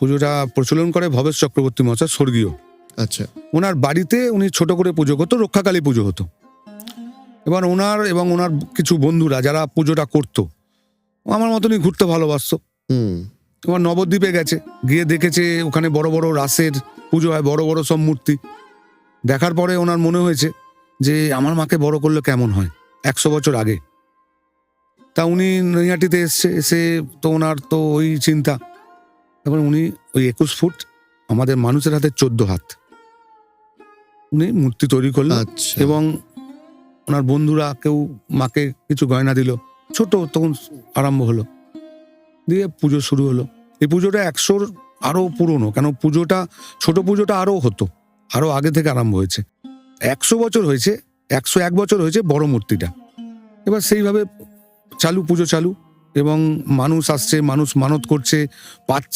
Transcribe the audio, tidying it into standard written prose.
পুজোটা প্রচলন করে ভবেশ চক্রবর্তী মহাশয়, স্বর্গীয়। আচ্ছা। ওনার বাড়িতে উনি ছোট করে পুজো করতো, রক্ষাকালী পুজো হতো। এবার ওনার এবং ওনার কিছু বন্ধুরা যারা পুজোটা করতো, আমার মতনই ঘুরতে ভালোবাসতো। এবার নবদ্বীপে গেছে, গিয়ে দেখেছে ওখানে বড় বড় রাসের পুজো হয়, বড় বড় সব মূর্তি। দেখার পরে ওনার মনে হয়েছে যে আমার মাকে বড় করলে কেমন হয়, 100 বছর আগে। তা উনি নৈহাটিতে এসে তো ওনার তো ওই চিন্তা। এবার উনি ওই 21 ফুট, আমাদের মানুষের হাতে 14 হাত, উনি মূর্তি তৈরি করলেন। আচ্ছা। এবং ওনার বন্ধুরা কেউ মাকে কিছু গয়না দিল, ছোট তখন আরম্ভ হলো, দিয়ে পুজো শুরু হলো। এই পুজোটা 100-র আরো পুরনো, কেন পুজোটা ছোট পুজোটা আরো হতো, আরো আগে থেকে আরম্ভ হয়েছে। 100 বছর হয়েছে, 101 বছর হয়েছে বড় মূর্তিটা। এবার সেইভাবে পুজো চালু, এবং মানুষ আসছে, মানুষ মানত করছে, পাচ্ছে।